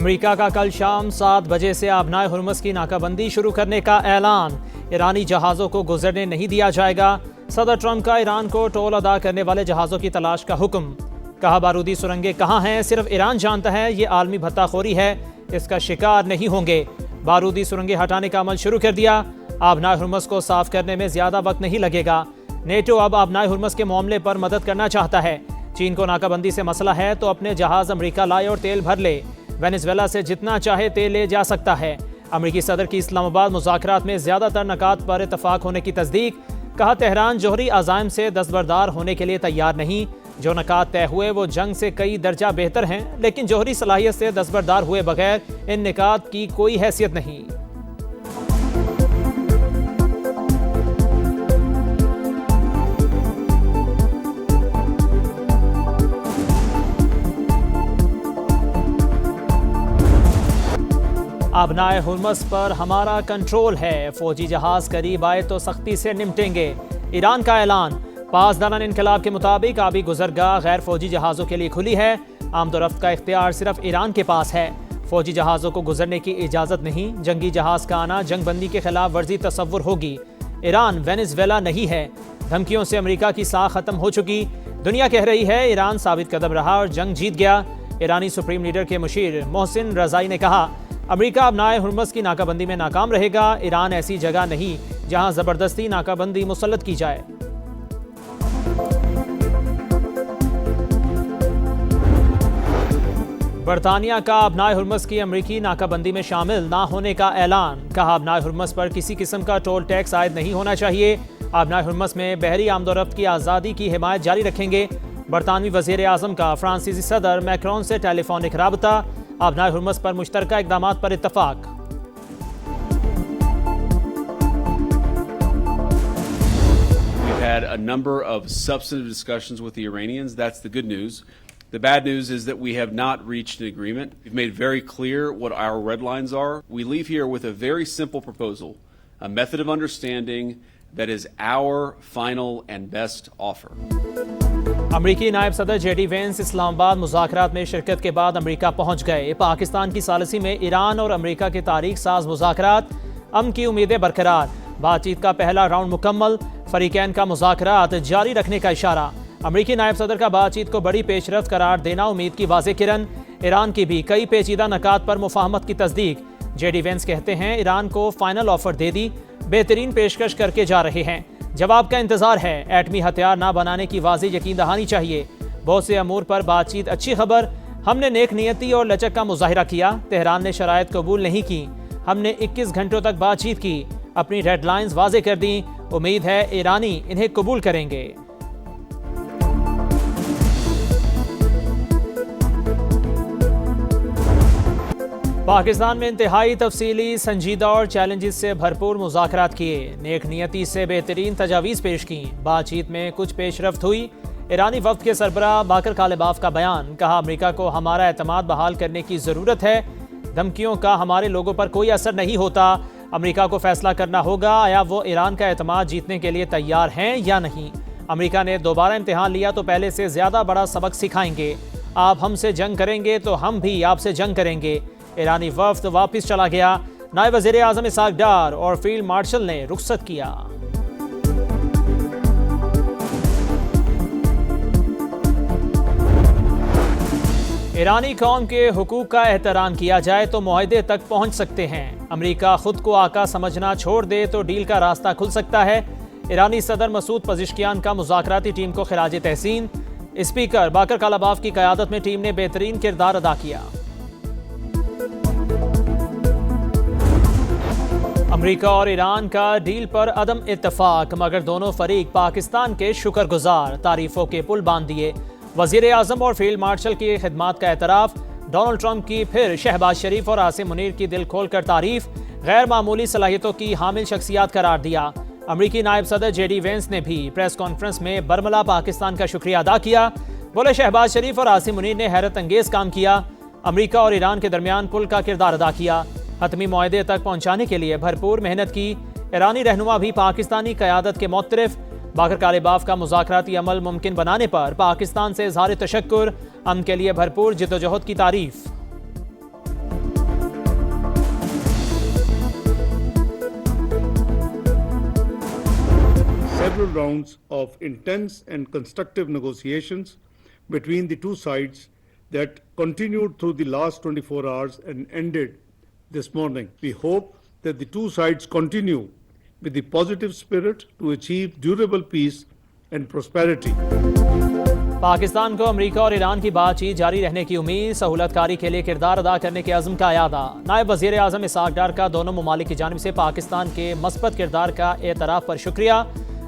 America का कल शाम 7 बजे से आबनाए हुर्मुज़ की नाकाबंदी शुरू करने का ऐलान। ईरानी जहाज़ों को गुजरने नहीं दिया जाएगा। सदर ट्रंप का ईरान को टोल अदा करने वाले जहाज़ों की तलाश का हुक्म। कहा बारूदी सुरंगें कहाँ हैं सिर्फ ईरान जानता है, ये आलमी भत्ताखोरी है, इसका शिकार नहीं होंगे। बारूदी सुरंगें हटाने का अमल शुरू कर दिया। आबनाए हुर्मुज़ को साफ करने में ज्यादा वक्त नहीं लगेगा। नेटो अब आबनाए हुर्मुज़ के मामले पर मदद करना चाहता है। चीन को नाकाबंदी से मसला है तो अपने जहाज अमेरिका लाए और तेल भर ले। वेनेजुएला से जितना चाहे तेल ले जा सकता है। अमेरिकी सदर की इस्लामाबाद मुज़ाकरात में ज्यादातर नकात पर इतफाक होने की तस्दीक। कहा तेहरान जोहरी अज़ाइम से दस्तबरदार होने के लिए तैयार नहीं। जो नकात तय हुए वो जंग से कई दर्जा बेहतर हैं, लेकिन जोहरी सलाहियत से दस्तबरदार हुए बगैर इन निकात की कोई हैसियत नहीं। आबनाए हुर्मुज़ पर हमारा कंट्रोल है। फौजी जहाज करीब आए तो सख्ती से निपटेंगे। ईरान का ऐलान। पासदारान इनकलाब के मुताबिक आबी गुजरगाह गैर फौजी जहाज़ों के लिए खुली है। आमदोरफ्त का इख्तियार सिर्फ ईरान के पास है। फौजी जहाज़ों को गुजरने की इजाज़त नहीं। जंगी जहाज़ का आना जंग बंदी के खिलाफ वर्जी तस्वुर होगी। ईरान वेनेजुएला नहीं है। धमकियों से अमेरिका की साख खत्म हो चुकी। दुनिया कह रही है ईरान साबित कदम रहा और जंग जीत गया। ईरानी सुप्रीम लीडर के मुशीर मोहसिन रज़ाई ने कहा अमेरिका आबनाए हुर्मुज़ की नाकाबंदी में नाकाम रहेगा। ईरान ऐसी जगह नहीं जहां जबरदस्ती नाकाबंदी मुसल्लत की जाए। बरतानिया का आबनाए हुर्मुज़ की अमेरिकी नाकाबंदी में शामिल ना होने का ऐलान। कहा आबनाए हुर्मुज़ पर किसी किस्म का टोल टैक्स आयद नहीं होना चाहिए। आबनाए हुर्मुज़ में बहरी आमदोरफ्त की आज़ादी की हिमायत जारी रखेंगे। बरतानवी वज़ीर आज़म का फ्रांसीसी सदर मैक्रोन से टेलीफोनिक राबता। आबनाए हुर्मुज़ पर मुश्तरका इक़दामात पर इत्तफ़ाक़। We've had a number of substantive discussions with the Iranians. That's the good news. The bad news is that we have not reached an agreement. We've made very clear what our red lines are. We leave here with a very simple proposal, a method of understanding that is our final and best offer. अमरीकी नायब सदर JD Vance Islamabad मुज़ाकरात में शिरकत के बाद अमरीका पहुंच गए। पाकिस्तान की सालिसी में ईरान और अमरीका के तारीख साज मुज़ाकरात। अमन की उम्मीदें बरकरार। बातचीत का पहला राउंड मुकम्मल। फरीकैन का मुज़ाकरात जारी रखने का इशारा। अमरीकी नायब सदर का बातचीत को बड़ी पेशरफ्त करार देना उम्मीद की वाज़े किरण। ईरान की भी कई पेचीदा नकात पर मुफाहमत की तस्दीक। जेडी वेंस कहते हैं ईरान को फाइनल ऑफर दे दी, बेहतरीन पेशकश करके जा रहे हैं। जवाब का इंतजार है। एटमी हथियार ना बनाने की वाज़ेह यकीन दहानी चाहिए। बहुत से अमूर पर बातचीत अच्छी खबर। हमने नेक नियति और लचक का मुजाहिरा किया। तेहरान ने शराइत कबूल नहीं की। हमने 21 घंटों तक बातचीत की, अपनी रेड लाइन्स वाज़े कर दी। उम्मीद है ईरानी इन्हें कबूल करेंगे। पाकिस्तान में इंतहाई तफसीली, संजीदा और चैलेंजेस से भरपूर मुज़ाकरात किए। नेक नियति से बेहतरीन तजावीज़ पेश की। बातचीत में कुछ पेशरफ्त हुई। ईरानी वफ्द के सरबराह बाकर कालिबाफ का बयान। कहा अमेरिका को हमारा एतमाद बहाल करने की ज़रूरत है। धमकियों का हमारे लोगों पर कोई असर नहीं होता। अमेरिका को फैसला करना होगा आया वो ईरान का एतमाद जीतने के लिए तैयार हैं या नहीं। अमेरिका ने दोबारा इम्तिहान लिया तो पहले से ज़्यादा बड़ा सबक सिखाएंगे। आप हमसे जंग करेंगे तो हम भी आपसे जंग करेंगे। ईरानी वफ्द वापस चला गया। नायब वज़ीर आज़म इसाक डार और फील्ड मार्शल ने रुखसत किया। ईरानी कौम के हुकूक का एहतराम किया जाए तो मुआहदे तक पहुंच सकते हैं। अमेरिका खुद को आका समझना छोड़ दे तो डील का रास्ता खुल सकता है। ईरानी सदर मसूद पज़िश्कियान का मुज़ाकराती टीम को खिराज तहसीन। स्पीकर बाकर कालिबाफ की क़यादत में टीम ने बेहतरीन किरदार अदा किया। अमेरिका और ईरान का डील पर अदम इत्तफाक, मगर दोनों फरीक पाकिस्तान के शुक्रगुजार। तारीफों के पुल बांध दिए। वज़ीर आज़म और फील्ड मार्शल की खिदमात का एतराफ़। डोनाल्ड ट्रंप की फिर शहबाज शरीफ और आसिम मुनीर की दिल खोल कर तारीफ। गैर मामूली सलाहियतों की हामिल शख्सियात करार दिया। अमरीकी नायब सदर जेडी वेंस ने भी प्रेस कॉन्फ्रेंस में बरमला पाकिस्तान का शुक्रिया अदा किया। बोले शहबाज शरीफ और आसिम मुनीर ने हैरत अंगेज काम किया। अमरीका और ईरान के दरमियान पुल का किरदार अदा किया। हतमी मुआहदे तक पहुंचाने के लिए भरपूर मेहनत की। ईरानी रहनुमा भी पाकिस्तानी क़यादत के मुतरफ। बाकर कालिबाफ का मुज़ाकराती अमल मुमकिन बनाने पर पाकिस्तान से इज़हार तशक्कुर। अमन के लिए भरपूर जिद्दोजहद की तारीफ। several rounds of intense and constructive negotiations between the two sides that continued through the last 24 hours and ended this morning. We hope that the two sides continue with the positive spirit to achieve durable peace and prosperity. Pakistan को America और Iran की बातचीत जारी रहने की उम्मीद, सहूलतकारी के लिए किरदार अदा करने के अज़्म का यादा। नायब वज़ीर आज़म इसहाक डार का दोनों ममालिक की जानिब से पाकिस्तान के मस्बत किरदार का एतराफ़ पर शुक्रिया।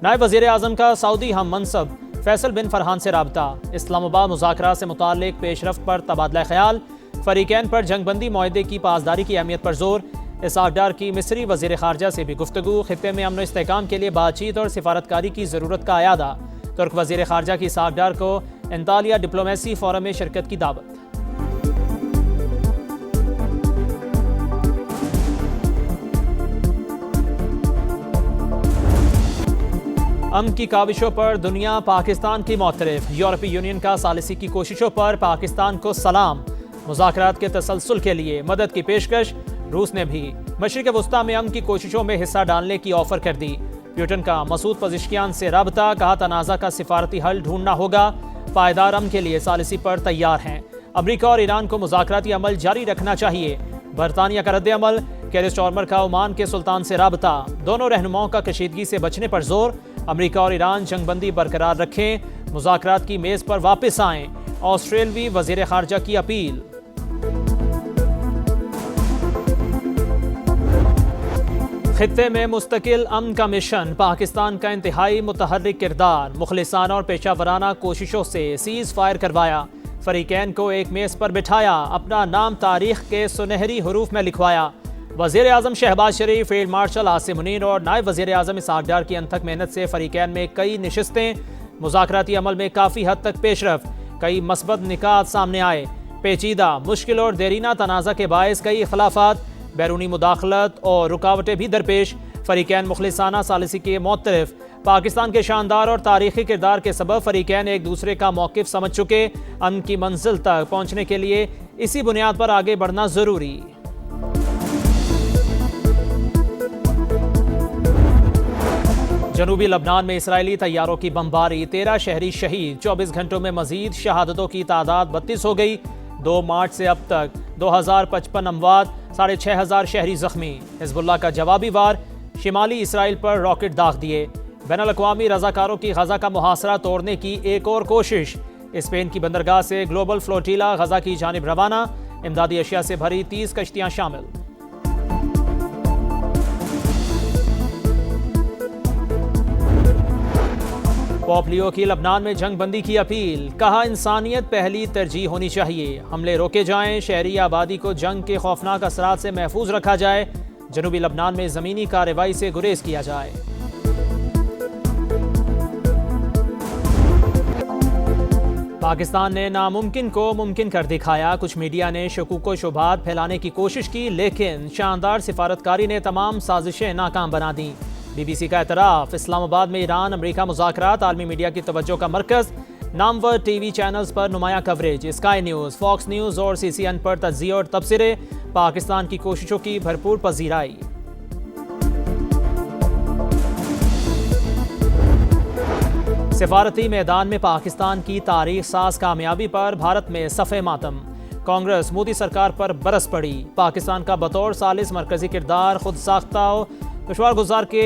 नायब वज़ीर आज़म का सऊदी हम मनसब फैसल बिन फरहान से राबता। इस्लामाबाद मुज़ाकरात से मुताल्लिक़ पेशरफ्त पर तबादला ख्याल। फ़रीक़ैन पर जंगबंदी मुआहदे की पासदारी की अहमियत पर जोर। इसहाक डार की मिस्री वज़ीर ख़ारजा से भी गुफ्तगू। ख़ित्ते में अमन व इस्तेहकाम के लिए बातचीत और सिफारतकारी की ज़रूरत का यादा। तुर्क वज़ीर ख़ारजा की इसहाक डार को अंतालिया डिप्लोमेसी फोरम में शिरकत की दावत। अमन की काविशों पर दुनिया पाकिस्तान की मौतरफ। यूरोपीय यूनियन का सालिसी की कोशिशों पर पाकिस्तान को सलाम। मुज़ाकरात के तसलसल के लिए मदद की पेशकश। रूस ने भी मशरिक़ वस्ता में अमन की कोशिशों में हिस्सा डालने की ऑफर कर दी। प्यूटन का मसूद पज़िशकियान से राबता, कहा तनाज़ा का सिफारती हल ढूंढना होगा। पायदार अमन के लिए सालिसी पर तैयार हैं। अमरीका और ईरान को मुज़ाकराती अमल जारी रखना चाहिए। बरतानिया का रद्द अमल। केयर स्टारमर का ओमान के सुल्तान से राबता। दोनों रहनुमाओं का कशीदगी से बचने पर जोर। अमरीका और ईरान जंगबंदी बरकरार रखें, मुज़ाकरात की मेज़ पर वापस आएँ। ऑस्ट्रेलवी वज़ीर ख़ारजा की अपील। खित्ते में मुस्तकिल अमन का मिशन, पाकिस्तान का इंतहाई मुतहर्रिक किरदार। मुखलिसाना और पेशावराना कोशिशों से सीज़ फायर करवाया। फ़रीक़ैन को एक मेज़ पर बिठाया, अपना नाम तारीख़ के सुनहरी हरूफ में लिखवाया। वज़ीर आज़म शहबाज शरीफ, फील्ड मार्शल आसिम मुनीर और नायब वज़ीर आज़म इसहाक डार की अनथक मेहनत से फ़रीक़ैन में कई नशिस्तें, मुज़ाकराती अमल में काफ़ी हद तक पेशरफ। कई मस्बत निकात सामने आए। पेचीदा, मुश्किल और देरीना तनाज़ा के बायस कई इख्लाफात, बैरूनी मुदाखलत और रुकावटें भी दरपेश। फ़रीक़ैन मुखलिसाना सालिसी के मौतरफ। पाकिस्तान के शानदार और तारीख़ी किरदार के सबब फ़रीक़ैन एक दूसरे का मौक़िफ़ समझ चुके। अमन की मंजिल तक पहुँचने के लिए इसी बुनियाद पर आगे बढ़ना ज़रूरी। जनूबी लबनान में इसराइली तैयारों की बमबारी, 13 शहरी शहीद। 24 घंटों में मजीद शहादतों की तादाद 32 हो गई। 2 मार्च से अब तक 2055 अमवात, 6500 शहरी जख्मी। हिजबुल्लाह का जवाबी वार, शिमाली इसराइल पर रॉकेट दाग दिए। बैनुल-अक़वामी रज़ाकारों की गज़ा का मुहासरा तोड़ने की एक और कोशिश। स्पेन की बंदरगाह से ग्लोबल फ्लोटीला गज़ा की जानिब रवाना। इमदादी अशिया से भरी 30 कश्तियाँ शामिल। पोप लियो की लबनान में जंग बंदी की अपील, कहा इंसानियत पहली तरजीह होनी चाहिए। हमले रोके जाएं, शहरी आबादी को जंग के खौफनाक असरात से महफूज रखा जाए। जनूबी लबनान में ज़मीनी कार्रवाई से गुरेज किया जाए। पाकिस्तान ने नामुमकिन को मुमकिन कर दिखाया। कुछ मीडिया ने शकूक शुबात फैलाने की कोशिश की, लेकिन शानदार सिफारतकारी ने तमाम साजिशें नाकाम बना दी। BBC का एतराफ़, इस्लामाबाद में ईरान अमरीका मुज़ाकरात आलमी मीडिया की तवज्जो का मरकज़। नामवर TV चैनल्स पर नुमाया coverage. Sky News, Fox News और CCN पर तज्ज़िये और तबसरे। पाकिस्तान की कोशिशों की भरपूर पजीराई। सिफारती मैदान में पाकिस्तान की तारीख साज कामयाबी पर भारत में सफ़े मातम। कांग्रेस मोदी सरकार पर बरस पड़ी। पाकिस्तान का बतौर सालिस मरकजी किरदार खुद साख्ता दुश्वार गुजार के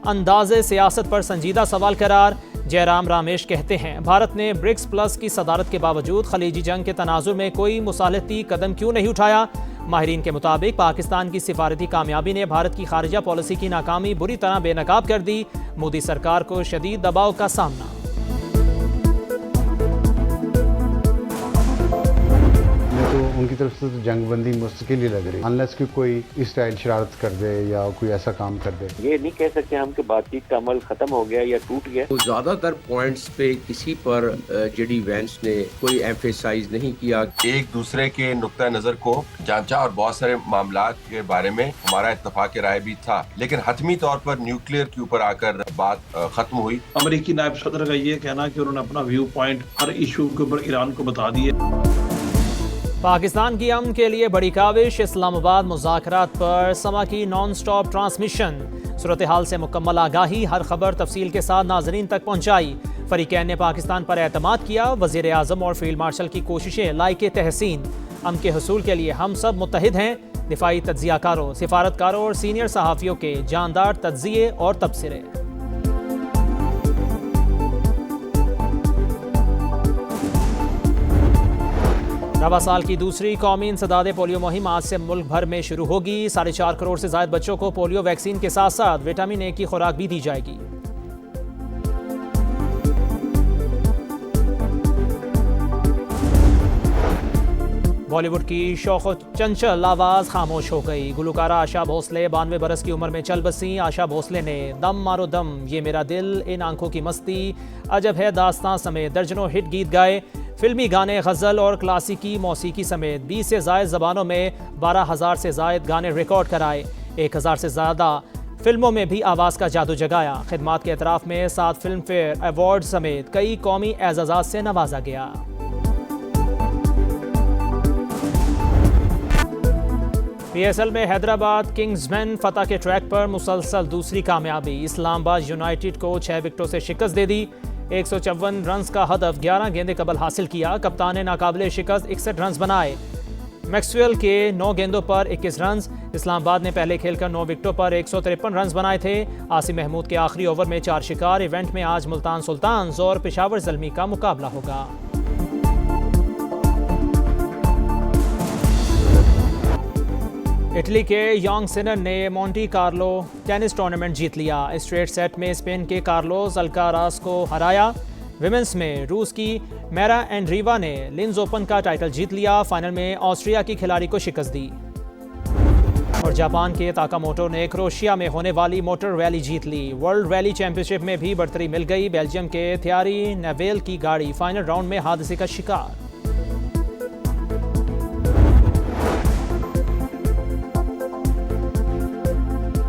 अंदाज़े सियासत पर संजीदा सवाल करार। जयराम रामेश कहते हैं, भारत ने ब्रिक्स प्लस की सदारत के बावजूद खलीजी जंग के तनाजुर में कोई मुसालहती कदम क्यों नहीं उठाया। माहिरीन के मुताबिक पाकिस्तान की सिफारती कामयाबी ने भारत की खारिजा पॉलिसी की नाकामी बुरी तरह बेनकाब कर दी। मोदी सरकार को शदीद दबाव का सामना। उनकी तरफ से तो जंगबंदी मुश्किल ही लग रही, अनलेस कि कोई इस स्टाइल शरारत कर दे या कोई ऐसा काम कर दे। ये नहीं कह सकते हम कि बातचीत का अमल खत्म हो गया या टूट गया। तो ज्यादातर पॉइंट्स पे किसी पर जेडी वेंस ने कोई एम्फेसाइज नहीं किया। एक दूसरे के नुक्ता नजर को जांचा और बहुत सारे मामलात के बारे में हमारा इत्तफाक राय भी था, लेकिन हतमी तौर पर न्यूक्लियर के ऊपर आकर बात खत्म हुई। अमेरिकी नायब सदर का ये कहना कि उन्होंने अपना व्यू पॉइंट हर इशू के ऊपर ईरान को बता दिए। पाकिस्तान की अमन के लिए बड़ी काविश। इस्लामाबाद मुज़ाकरात पर समा की नॉन स्टॉप ट्रांसमिशन। सूरत हाल से मुकम्मल आगाही, हर खबर तफसील के साथ नाजरीन तक पहुँचाई। फरीकैन ने पाकिस्तान पर एतमाद किया। वज़ीर आज़म और फील्ड मार्शल की कोशिशें लायके तहसीन। अमन के हसूल के लिए हम सब मुत्तहिद हैं। दिफाई तज्जियाकारों, सिफारतकारों और सीनियर सहाफ़ियों के जानदार तज्जिए और तबसरे। रवा साल की दूसरी कौमी इंसदाद पोलियो मुहिम आज से मुल्क भर में शुरू होगी। 4.5 करोड़ से ज़ायद बच्चों को पोलियो वैक्सीन के साथ साथ विटामिन ए की खुराक भी दी जाएगी। बॉलीवुड की शौक चंचल आवाज़ खामोश हो गई। गुलकारा आशा भोसले 92 बरस की उम्र में चल बसी। आशा भोसले ने दम मारो दम, ये मेरा दिल, इन आंखों की मस्ती, अजब है दास्तां समेत दर्जनों हिट गीत गाए। फिल्मी गाने, गज़ल और क्लासिकी मौसीकी समेत 20 से ज़ायद ज़बानों में 12,000 से ज़ायद गाने रिकॉर्ड कराए। 1,000 से ज़्यादा फिल्मों में भी आवाज़ का जादू जगाया। खिदमात के एतराफ़ में 7 फिल्म फेयर अवार्ड समेत कई कौमी एजाज़ात से नवाजा गया। PSL में हैदराबाद किंग्समैन फतह के ट्रैक पर मुसलसल दूसरी कामयाबी। इस्लामाबाद यूनाइटेड को 6 विकेटों से शिकस्त दे दी। 154 रन्स का हदफ 11 गेंदे कबल हासिल किया। कप्तान ने नाकाबिले शिकस्त 61 रन्स बनाए। मैक्सवेल के 9 गेंदों पर 21 रन्स। इस्लामाबाद ने पहले खेलकर 9 विकेटों पर 153 रन्स बनाए थे। आसिम महमूद के आखिरी ओवर में 4 शिकार। इवेंट में आज मुल्तान सुल्तान्स और पेशावर ज़ल्मी का मुकाबला होगा। इटली के यंग सिनर ने मोंटी कार्लो टेनिस टूर्नामेंट जीत लिया। स्ट्रेट सेट में स्पेन के कार्लोस अल्काराज को हराया। विमेंस में रूस की मेरा एंड्रीवा ने लिंज ओपन का टाइटल जीत लिया। फाइनल में ऑस्ट्रिया की खिलाड़ी को शिकस्त दी। और जापान के ताकामोटो ने क्रोएशिया में होने वाली मोटर रैली जीत ली। वर्ल्ड रैली चैंपियनशिप में भी बढ़तरी मिल गई। बेल्जियम के थियारी नेवेल की गाड़ी फाइनल राउंड में हादसे का शिकार।